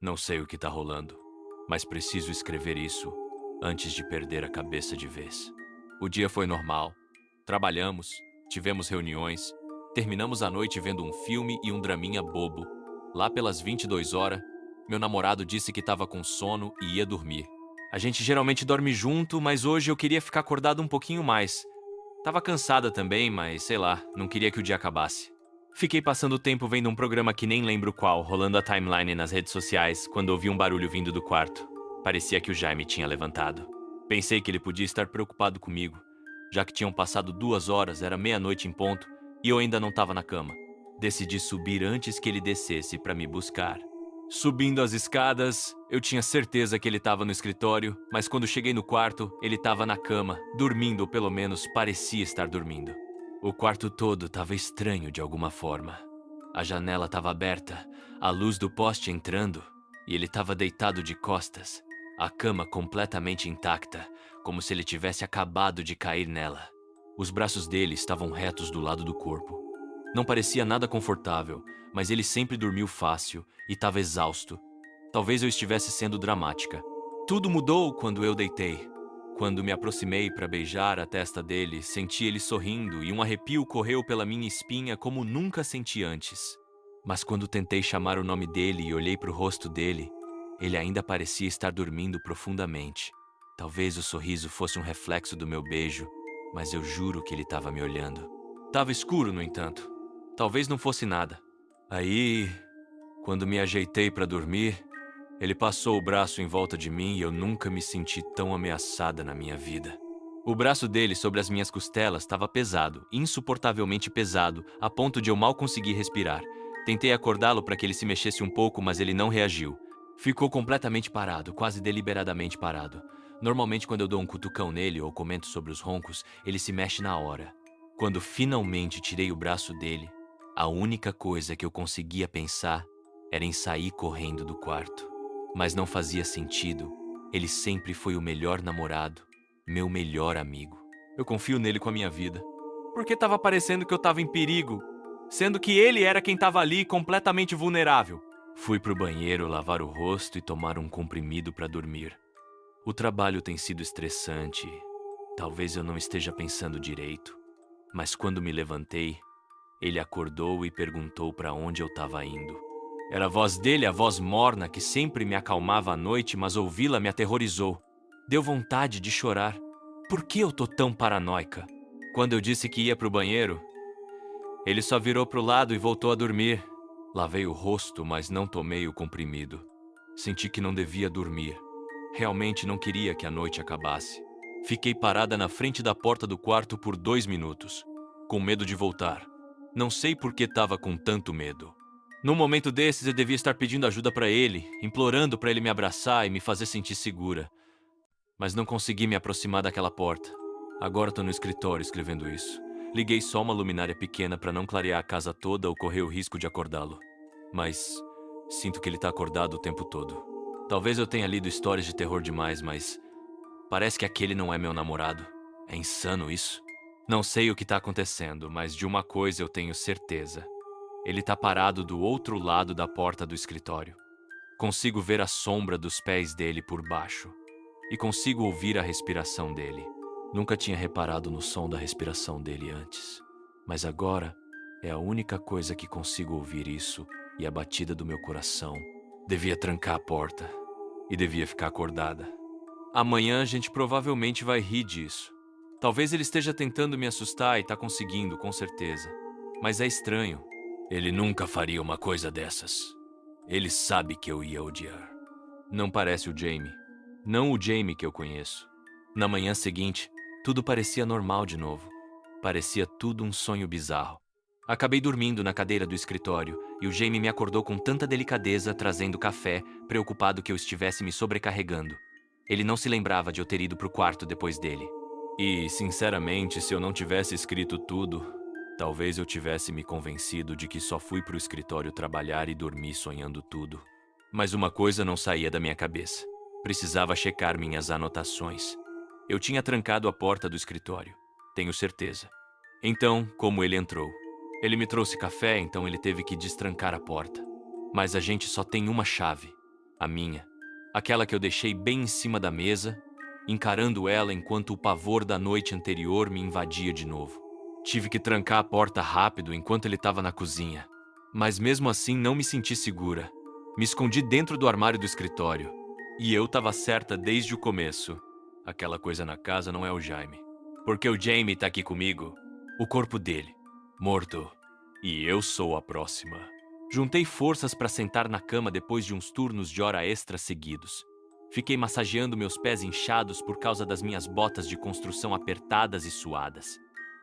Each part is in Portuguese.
Não sei o que tá rolando, mas preciso escrever isso antes de perder a cabeça de vez. O dia foi normal. Trabalhamos, tivemos reuniões, terminamos a noite vendo um filme e um draminha bobo. Lá pelas 22 horas, meu namorado disse que estava com sono e ia dormir. A gente geralmente dorme junto, mas hoje eu queria ficar acordado um pouquinho mais. Tava cansada também, mas sei lá, não queria que o dia acabasse. Fiquei passando o tempo vendo um programa que nem lembro qual, rolando a timeline nas redes sociais, quando ouvi um barulho vindo do quarto. Parecia que o Jaime tinha levantado. Pensei que ele podia estar preocupado comigo, já que tinham passado 2 horas, era meia-noite em ponto, e eu ainda não estava na cama. Decidi subir antes que ele descesse para me buscar. Subindo as escadas, eu tinha certeza que ele estava no escritório, mas quando cheguei no quarto, ele estava na cama, dormindo ou pelo menos parecia estar dormindo. O quarto todo estava estranho de alguma forma. A janela estava aberta, a luz do poste entrando, e ele estava deitado de costas, a cama completamente intacta, como se ele tivesse acabado de cair nela. Os braços dele estavam retos do lado do corpo. Não parecia nada confortável, mas ele sempre dormiu fácil e estava exausto. Talvez eu estivesse sendo dramática. Tudo mudou quando eu deitei. Quando me aproximei para beijar a testa dele, senti ele sorrindo e um arrepio correu pela minha espinha como nunca senti antes. Mas quando tentei chamar o nome dele e olhei para o rosto dele, ele ainda parecia estar dormindo profundamente. Talvez o sorriso fosse um reflexo do meu beijo, mas eu juro que ele estava me olhando. Tava escuro, no entanto. Talvez não fosse nada. Aí, quando me ajeitei para dormir, ele passou o braço em volta de mim e eu nunca me senti tão ameaçada na minha vida. O braço dele sobre as minhas costelas estava pesado, insuportavelmente pesado, a ponto de eu mal conseguir respirar. Tentei acordá-lo para que ele se mexesse um pouco, mas ele não reagiu. Ficou completamente parado, quase deliberadamente parado. Normalmente, quando eu dou um cutucão nele ou comento sobre os roncos, ele se mexe na hora. Quando finalmente tirei o braço dele, a única coisa que eu conseguia pensar era em sair correndo do quarto. Mas não fazia sentido. Ele sempre foi o melhor namorado, meu melhor amigo. Eu confio nele com a minha vida. Porque estava parecendo que eu estava em perigo, sendo que ele era quem estava ali completamente vulnerável. Fui pro banheiro lavar o rosto e tomar um comprimido para dormir. O trabalho tem sido estressante. Talvez eu não esteja pensando direito. Mas quando me levantei, ele acordou e perguntou para onde eu estava indo. Era a voz dele, a voz morna que sempre me acalmava à noite, mas ouvi-la me aterrorizou. Deu vontade de chorar. Por que eu tô tão paranoica? Quando eu disse que ia pro banheiro, ele só virou pro lado e voltou a dormir. Lavei o rosto, mas não tomei o comprimido. Senti que não devia dormir. Realmente não queria que a noite acabasse. Fiquei parada na frente da porta do quarto por 2 minutos, com medo de voltar. Não sei por que estava com tanto medo. Num momento desses, eu devia estar pedindo ajuda para ele, implorando para ele me abraçar e me fazer sentir segura. Mas não consegui me aproximar daquela porta. Agora tô no escritório escrevendo isso. Liguei só uma luminária pequena para não clarear a casa toda ou correr o risco de acordá-lo. Mas sinto que ele tá acordado o tempo todo. Talvez eu tenha lido histórias de terror demais, mas parece que aquele não é meu namorado. É insano isso. Não sei o que tá acontecendo, mas de uma coisa eu tenho certeza. Ele tá parado do outro lado da porta do escritório. Consigo ver a sombra dos pés dele por baixo. E consigo ouvir a respiração dele. Nunca tinha reparado no som da respiração dele antes. Mas agora é a única coisa que consigo ouvir isso e a batida do meu coração. Devia trancar a porta. E devia ficar acordada. Amanhã a gente provavelmente vai rir disso. Talvez ele esteja tentando me assustar e tá conseguindo, com certeza. Mas é estranho. Ele nunca faria uma coisa dessas. Ele sabe que eu ia odiar. Não parece o Jamie. Não o Jamie que eu conheço. Na manhã seguinte, tudo parecia normal de novo. Parecia tudo um sonho bizarro. Acabei dormindo na cadeira do escritório e o Jamie me acordou com tanta delicadeza, trazendo café, preocupado que eu estivesse me sobrecarregando. Ele não se lembrava de eu ter ido pro quarto depois dele. E, sinceramente, se eu não tivesse escrito tudo, talvez eu tivesse me convencido de que só fui pro escritório trabalhar e dormir sonhando tudo. Mas uma coisa não saía da minha cabeça. Precisava checar minhas anotações. Eu tinha trancado a porta do escritório, tenho certeza. Então, como ele entrou? Ele me trouxe café, então ele teve que destrancar a porta. Mas a gente só tem uma chave. A minha. Aquela que eu deixei bem em cima da mesa, encarando ela enquanto o pavor da noite anterior me invadia de novo. Tive que trancar a porta rápido enquanto ele estava na cozinha. Mas mesmo assim não me senti segura. Me escondi dentro do armário do escritório. E eu estava certa desde o começo. Aquela coisa na casa não é o Jaime. Porque o Jamie tá aqui comigo. O corpo dele, morto. E eu sou a próxima. Juntei forças para sentar na cama depois de uns turnos de hora extra seguidos. Fiquei massageando meus pés inchados por causa das minhas botas de construção apertadas e suadas.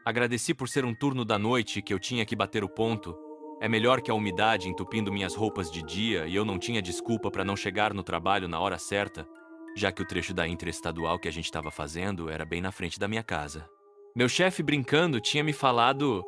Agradeci por ser um turno da noite que eu tinha que bater o ponto. É melhor que a umidade entupindo minhas roupas de dia e eu não tinha desculpa para não chegar no trabalho na hora certa, já que o trecho da interestadual que a gente estava fazendo era bem na frente da minha casa. Meu chefe, brincando, tinha me falado: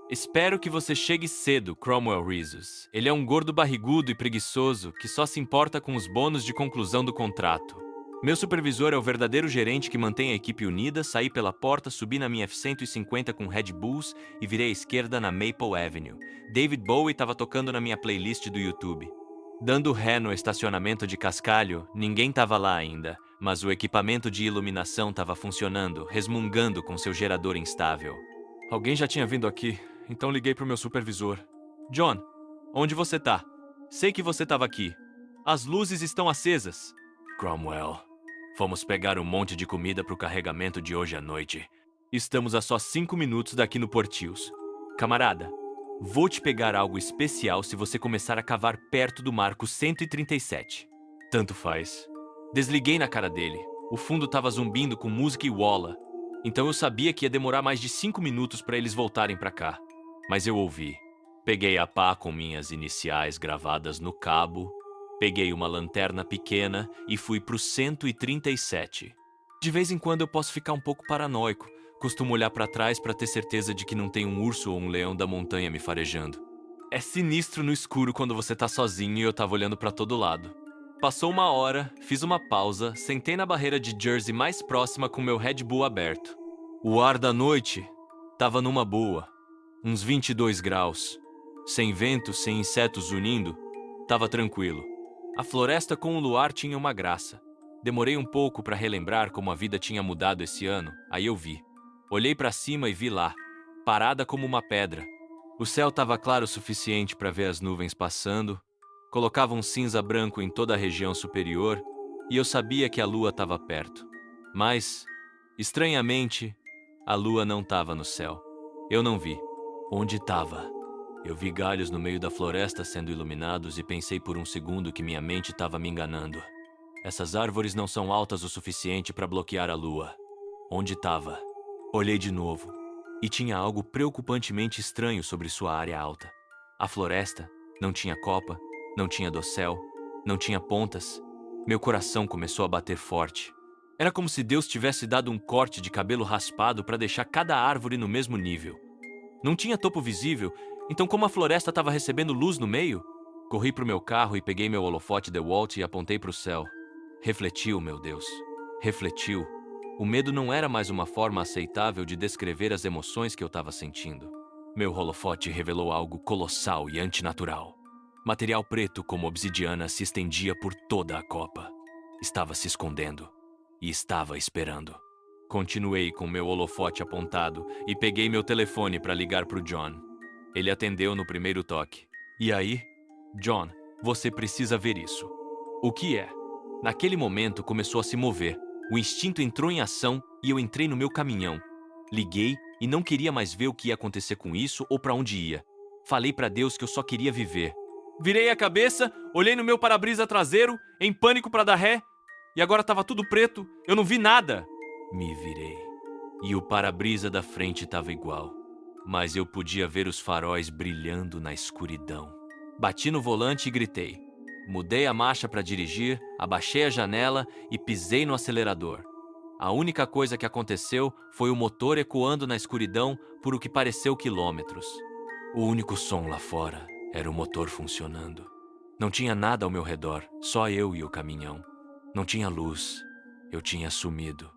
espero que você chegue cedo, Cromwell Rizos. Ele é um gordo barrigudo e preguiçoso que só se importa com os bônus de conclusão do contrato. Meu supervisor é o verdadeiro gerente que mantém a equipe unida. Saí pela porta, subi na minha F-150 com Red Bulls e virei à esquerda na Maple Avenue. David Bowie estava tocando na minha playlist do YouTube. Dando ré no estacionamento de cascalho, ninguém estava lá ainda, mas o equipamento de iluminação estava funcionando, resmungando com seu gerador instável. Alguém já tinha vindo aqui, então liguei pro meu supervisor. John, onde você tá? Sei que você estava aqui. As luzes estão acesas. Cromwell, fomos pegar um monte de comida pro carregamento de hoje à noite. Estamos a só 5 minutos daqui no Portios. Camarada, vou te pegar algo especial se você começar a cavar perto do marco 137. Tanto faz. Desliguei na cara dele. O fundo tava zumbindo com música e Walla. Então eu sabia que ia demorar mais de 5 minutos para eles voltarem para cá. Mas eu ouvi. Peguei a pá com minhas iniciais gravadas no cabo, peguei uma lanterna pequena e fui pro 137. De vez em quando eu posso ficar um pouco paranoico. Costumo olhar para trás para ter certeza de que não tem um urso ou um leão da montanha me farejando. É sinistro no escuro quando você tá sozinho e eu tava olhando para todo lado. Passou uma hora, fiz uma pausa, sentei na barreira de Jersey mais próxima com meu Red Bull aberto. O ar da noite tava numa boa, uns 22 graus. Sem vento, sem insetos unindo, tava tranquilo. A floresta com o luar tinha uma graça. Demorei um pouco para relembrar como a vida tinha mudado esse ano, aí eu vi. Olhei para cima e vi lá, parada como uma pedra. O céu estava claro o suficiente para ver as nuvens passando, colocava um cinza branco em toda a região superior e eu sabia que a lua estava perto. Mas, estranhamente, a lua não estava no céu. Eu não vi. Onde estava? Eu vi galhos no meio da floresta sendo iluminados e pensei por um segundo que minha mente estava me enganando. Essas árvores não são altas o suficiente para bloquear a lua. Onde estava? Olhei de novo. E tinha algo preocupantemente estranho sobre sua área alta. A floresta não tinha copa, não tinha dossel, não tinha pontas. Meu coração começou a bater forte. Era como se Deus tivesse dado um corte de cabelo raspado para deixar cada árvore no mesmo nível. Não tinha topo visível, então como a floresta estava recebendo luz no meio? Corri pro meu carro e peguei meu holofote DeWalt e apontei pro céu. Refletiu, meu Deus. Refletiu. O medo não era mais uma forma aceitável de descrever as emoções que eu estava sentindo. Meu holofote revelou algo colossal e antinatural. Material preto como obsidiana se estendia por toda a copa. Estava se escondendo. E estava esperando. Continuei com meu holofote apontado e peguei meu telefone para ligar pro John. Ele atendeu no primeiro toque. E aí? John, você precisa ver isso. O que é? Naquele momento começou a se mover. O instinto entrou em ação e eu entrei no meu caminhão. Liguei e não queria mais ver o que ia acontecer com isso ou para onde ia. Falei para Deus que eu só queria viver. Virei a cabeça, olhei no meu para-brisa traseiro, em pânico para dar ré, e agora estava tudo preto, eu não vi nada. Me virei. E o para-brisa da frente estava igual, mas eu podia ver os faróis brilhando na escuridão. Bati no volante e gritei. Mudei a marcha para dirigir, abaixei a janela e pisei no acelerador. A única coisa que aconteceu foi o motor ecoando na escuridão por o que pareceu quilômetros. O único som lá fora era o motor funcionando. Não tinha nada ao meu redor, só eu e o caminhão. Não tinha luz. Eu tinha sumido.